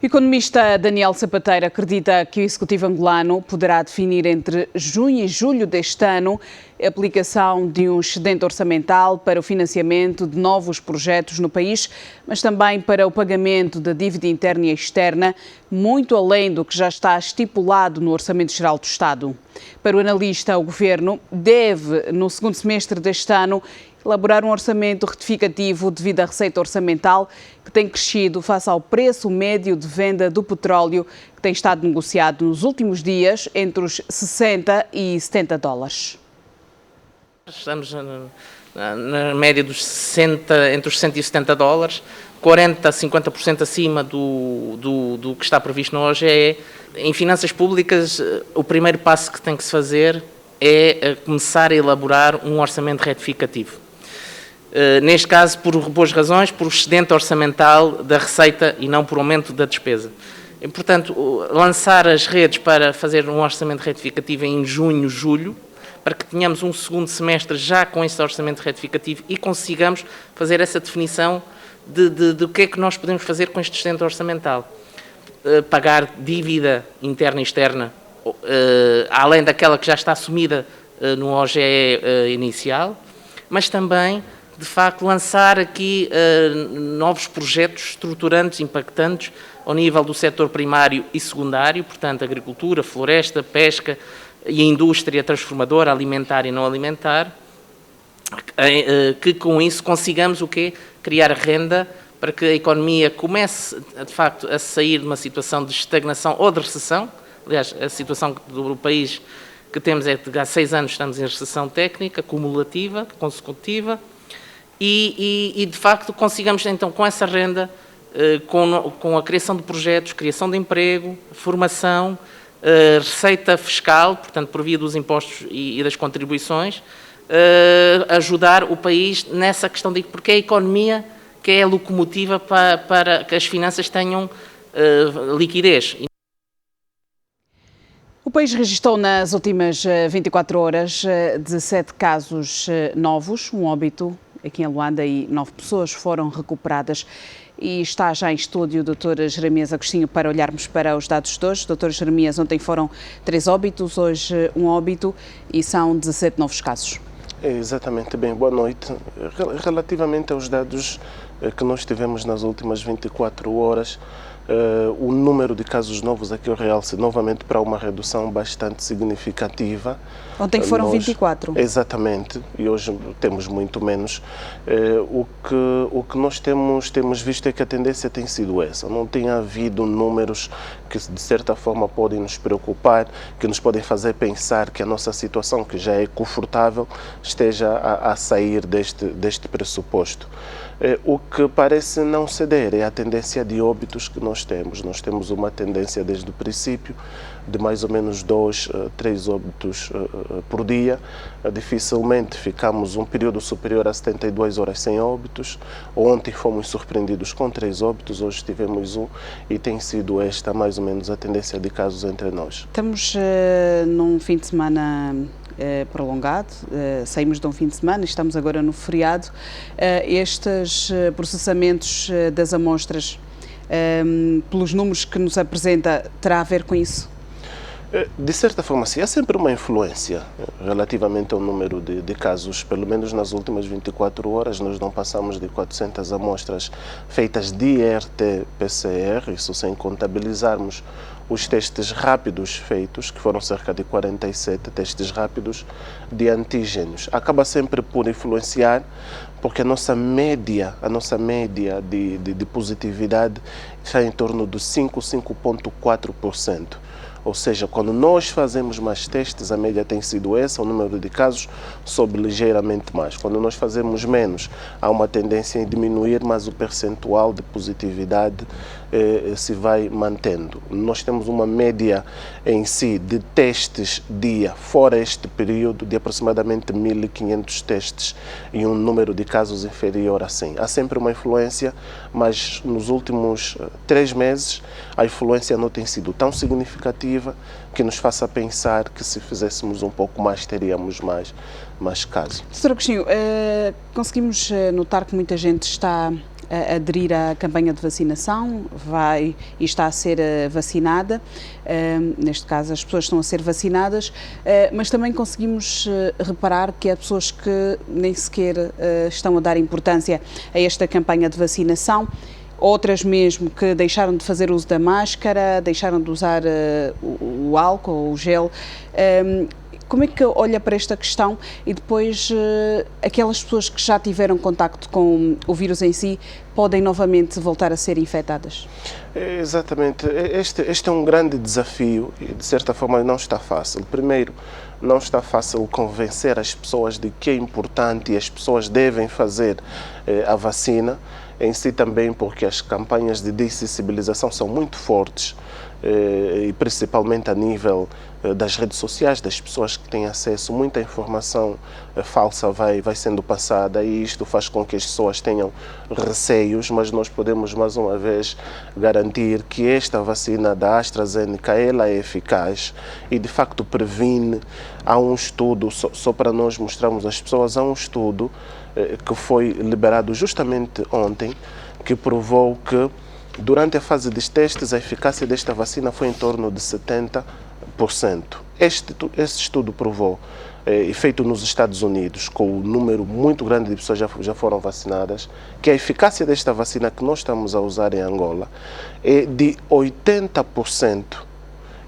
Speaker 1: O economista Daniel Sapateiro acredita que o Executivo angolano poderá definir entre junho e julho deste ano a aplicação de um excedente orçamental para o financiamento de novos projetos no país, mas também para o pagamento da dívida interna e externa, muito além do que já está estipulado no Orçamento Geral do Estado. Para o analista, o Governo deve, no segundo semestre deste ano, elaborar um orçamento retificativo devido à receita orçamental que tem crescido face ao preço médio de venda do petróleo que tem estado negociado nos últimos dias entre os 60 e 70 dólares.
Speaker 13: Estamos na média dos 60, entre os 60 e 70 dólares, 40% a 50% acima do que está previsto no OGE. Em finanças públicas, o primeiro passo que tem que se fazer é começar a elaborar um orçamento retificativo. Neste caso, por boas razões, por excedente orçamental da receita e não por aumento da despesa. E, portanto, lançar as redes para fazer um orçamento retificativo em junho, julho, para que tenhamos um segundo semestre já com esse orçamento retificativo e consigamos fazer essa definição de o que é que nós podemos fazer com este excedente orçamental. Pagar dívida interna e externa, além daquela que já está assumida no OGE inicial, mas também, de facto, lançar aqui novos projetos estruturantes, impactantes, ao nível do setor primário e secundário, portanto, agricultura, floresta, pesca e a indústria transformadora, alimentar e não alimentar, que com isso consigamos o quê? Criar renda para que a economia comece, de facto, a sair de uma situação de estagnação ou de recessão. Aliás, a situação do país que temos é que há 6 anos estamos em recessão técnica, cumulativa, consecutiva, e de facto consigamos então com essa renda, com a criação de projetos, criação de emprego, formação, receita fiscal, portanto por via dos impostos e das contribuições, ajudar o país nessa questão de porque é a economia que é a locomotiva para que as finanças tenham liquidez.
Speaker 1: O país registrou nas últimas 24 horas 17 casos novos, um óbito aqui em Luanda e 9 pessoas foram recuperadas. E está já em estúdio o Dr. Jeremias Agostinho para olharmos para os dados de hoje. Dr. Jeremias, ontem foram 3 óbitos, hoje um óbito e são 17 novos casos.
Speaker 15: Exatamente, bem, boa noite. Relativamente aos dados que nós tivemos nas últimas 24 horas, o número de casos novos aqui eu realço novamente para uma redução bastante significativa.
Speaker 1: Ontem foram 24.
Speaker 15: Exatamente, e hoje temos muito menos. O que nós temos visto é que a tendência tem sido essa. Não tem havido números que de certa forma podem nos preocupar, que nos podem fazer pensar que a nossa situação, que já é confortável, esteja a sair deste pressuposto. O que parece não ceder é a tendência de óbitos que nós temos. Nós temos uma tendência desde o princípio de mais ou menos 2, 3 óbitos por dia. Dificilmente ficamos um período superior a 72 horas sem óbitos. Ontem fomos surpreendidos com 3 óbitos, hoje tivemos 1 e tem sido esta mais ou menos a tendência de casos entre nós.
Speaker 1: Estamos num fim de semana prolongado, saímos de um fim de semana e estamos agora no feriado. Estes processamentos das amostras, pelos números que nos apresenta, terá a ver com isso?
Speaker 15: De certa forma, sim. Há sempre uma influência relativamente ao número de casos. Pelo menos nas últimas 24 horas, nós não passamos de 400 amostras feitas de RT-PCR, isso sem contabilizarmos os testes rápidos feitos, que foram cerca de 47 testes rápidos de antígenos. Acaba sempre por influenciar, porque a nossa média de positividade está em torno dos 5,4%. Ou seja, quando nós fazemos mais testes, a média tem sido essa, o número de casos sobe ligeiramente mais. Quando nós fazemos menos, há uma tendência em diminuir, mas o percentual de positividade se vai mantendo. Nós temos uma média em si de testes dia, fora este período, de aproximadamente 1.500 testes e um número de casos inferior a 100. Há sempre uma influência, mas nos últimos 3 meses a influência não tem sido tão significativa que nos faça pensar que se fizéssemos um pouco mais teríamos mais casos.
Speaker 1: Sr. Agostinho, conseguimos notar que muita gente está aderir à campanha de vacinação, vai e está a ser vacinada, neste caso as pessoas estão a ser vacinadas, mas também conseguimos reparar que há pessoas que nem sequer estão a dar importância a esta campanha de vacinação, outras mesmo que deixaram de fazer uso da máscara, deixaram de usar o álcool, o gel. Como é que olha para esta questão e depois aquelas pessoas que já tiveram contacto com o vírus em si podem novamente voltar a ser infectadas?
Speaker 15: Exatamente. Este é um grande desafio e, de certa forma, não está fácil. Primeiro, não está fácil convencer as pessoas de que é importante e as pessoas devem fazer a vacina. Em si também porque as campanhas de sensibilização são muito fortes e principalmente a nível das redes sociais, das pessoas que têm acesso, muita informação falsa vai sendo passada e isto faz com que as pessoas tenham receios, mas nós podemos mais uma vez garantir que esta vacina da AstraZeneca ela é eficaz e de facto previne. Há um estudo, só para nós mostrarmos às pessoas, há um estudo que foi liberado justamente ontem, que provou que durante a fase dos testes a eficácia desta vacina foi em torno de 70%. Esse estudo provou, feito nos Estados Unidos, com um número muito grande de pessoas já foram vacinadas, que a eficácia desta vacina que nós estamos a usar em Angola é de 80%.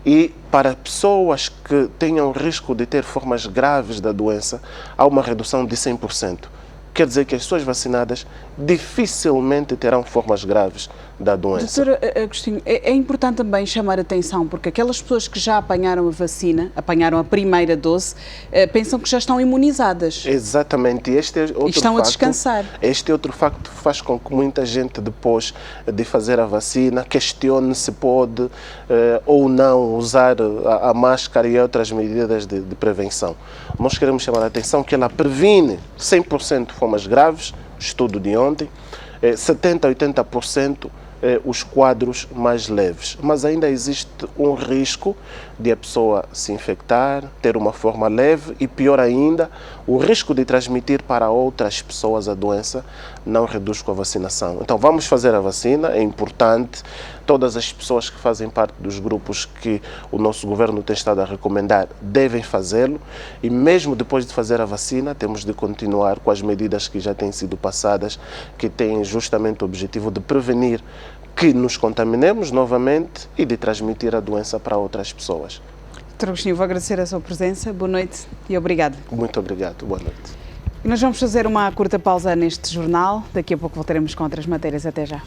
Speaker 15: E para pessoas que tenham risco de ter formas graves da doença, há uma redução de 100%. Quer dizer que as pessoas vacinadas dificilmente terão formas graves da doença.
Speaker 1: Doutor Agostinho, é importante também chamar a atenção, porque aquelas pessoas que já apanharam a vacina, apanharam a primeira dose, pensam que já estão imunizadas.
Speaker 15: Exatamente. Este é outro
Speaker 1: e estão
Speaker 15: facto,
Speaker 1: a descansar.
Speaker 15: Este outro facto faz com que muita gente, depois de fazer a vacina, questione se pode ou não usar a máscara e outras medidas de prevenção. Nós queremos chamar a atenção que ela previne 100% formas graves, estudo de ontem, 70% a 80% os quadros mais leves. Mas ainda existe um risco de a pessoa se infectar, ter uma forma leve e, pior ainda, o risco de transmitir para outras pessoas a doença não reduz com a vacinação. Então vamos fazer a vacina, é importante. Todas as pessoas que fazem parte dos grupos que o nosso governo tem estado a recomendar devem fazê-lo e mesmo depois de fazer a vacina temos de continuar com as medidas que já têm sido passadas, que têm justamente o objetivo de prevenir que nos contaminemos novamente e de transmitir a doença para outras pessoas.
Speaker 1: Dr. Agostinho, vou agradecer a sua presença. Boa noite e obrigado.
Speaker 15: Muito obrigado. Boa noite.
Speaker 1: E nós vamos fazer uma curta pausa neste jornal. Daqui a pouco voltaremos com outras matérias. Até já.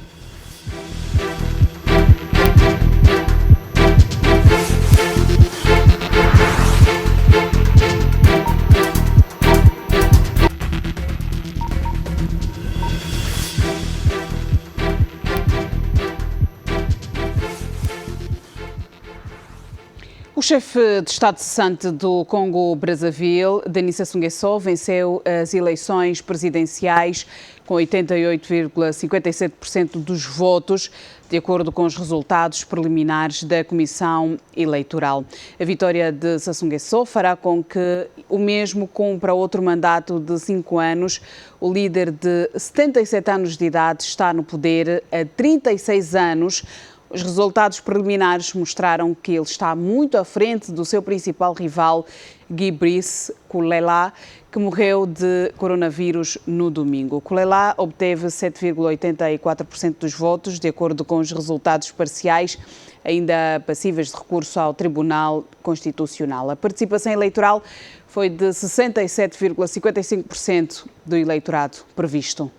Speaker 1: O chefe de Estado cessante do Congo-Brazzaville, Denis Sassou Nguesso, venceu as eleições presidenciais com 88,57% dos votos, de acordo com os resultados preliminares da Comissão Eleitoral. A vitória de Sassou Nguesso fará com que o mesmo cumpra outro mandato de 5 anos. O líder de 77 anos de idade está no poder há 36 anos. Os resultados preliminares mostraram que ele está muito à frente do seu principal rival, Guy Brice Kolela, que morreu de coronavírus no domingo. Kolela obteve 7,84% dos votos, de acordo com os resultados parciais, ainda passíveis de recurso ao Tribunal Constitucional. A participação eleitoral foi de 67,55% do eleitorado previsto.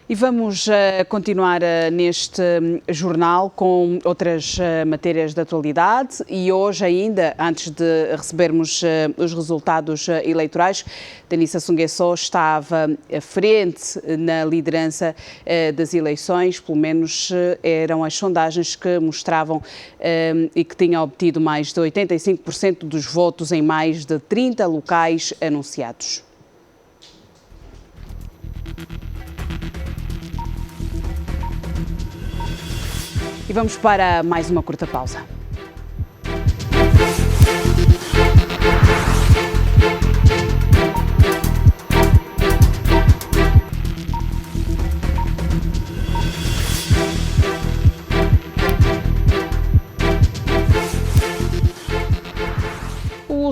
Speaker 1: E vamos continuar neste jornal com outras matérias de atualidade e hoje ainda, antes de recebermos os resultados eleitorais, Denis Sassou Nguesso estava à frente na liderança das eleições, pelo menos eram as sondagens que mostravam e que tinha obtido mais de 85% dos votos em mais de 30 locais anunciados. E vamos para mais uma curta pausa.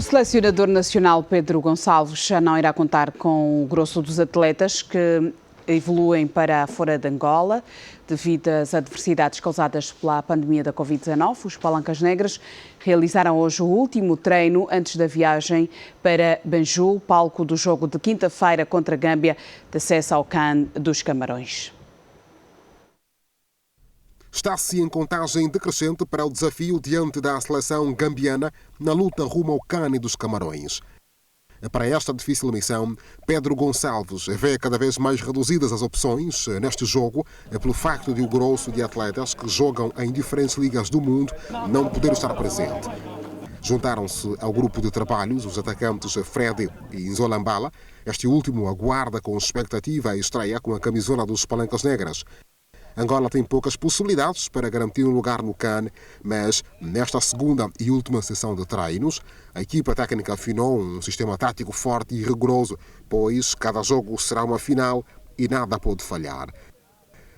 Speaker 1: selecionador nacional Pedro Gonçalves já não irá contar com o grosso dos atletas que evoluem para fora de Angola devido às adversidades causadas pela pandemia da Covid-19. Os Palancas Negras realizaram hoje o último treino antes da viagem para Banjul, palco do jogo de quinta-feira contra a Gâmbia, de acesso ao CAN dos Camarões.
Speaker 16: Está-se em contagem decrescente para o desafio diante da seleção gambiana na luta rumo ao CAN dos Camarões. Para esta difícil missão, Pedro Gonçalves vê cada vez mais reduzidas as opções neste jogo pelo facto de o grosso de atletas que jogam em diferentes ligas do mundo não poder estar presente. Juntaram-se ao grupo de trabalhos os atacantes Fred e Nzolambala. Este último aguarda com expectativa a estreia com a camisola dos Palancas Negras. Angola tem poucas possibilidades para garantir um lugar no CAN, mas nesta segunda e última sessão de treinos, a equipa técnica afinou um sistema tático forte e rigoroso, pois cada jogo será uma final e nada pode falhar.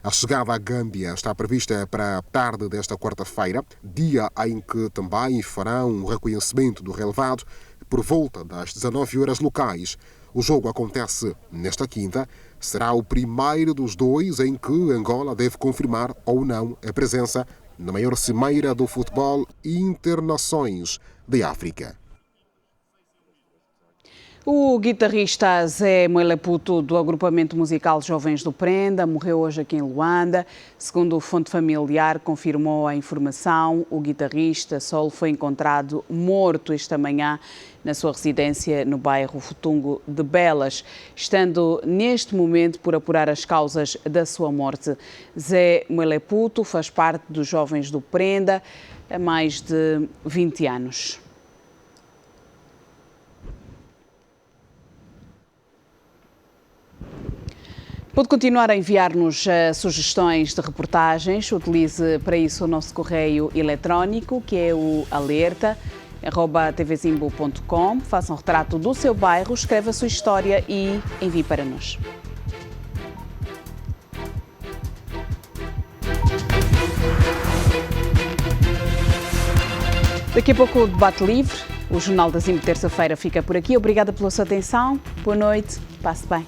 Speaker 16: A chegada à Gâmbia está prevista para a tarde desta quarta-feira, dia em que também farão um reconhecimento do relevado por volta das 19 horas locais. O jogo acontece nesta quinta. Será o primeiro dos dois em que Angola deve confirmar ou não a presença na maior cimeira do futebol Internações de África.
Speaker 1: O guitarrista Zé Mweleputo, do agrupamento musical Jovens do Prenda, morreu hoje aqui em Luanda. Segundo o fonte familiar, confirmou a informação. O guitarrista Sol foi encontrado morto esta manhã na sua residência no bairro Futungo de Belas, estando neste momento por apurar as causas da sua morte. Zé Mweleputo faz parte dos Jovens do Prenda há mais de 20 anos. Pode continuar a enviar-nos sugestões de reportagens. Utilize para isso o nosso correio eletrónico, que é o alerta@tvzimbo.com. Faça um retrato do seu bairro, escreva a sua história e envie para nós. Daqui a pouco o Debate Livre. O Jornal da Zimbo, terça-feira, fica por aqui. Obrigada pela sua atenção. Boa noite. Passe bem.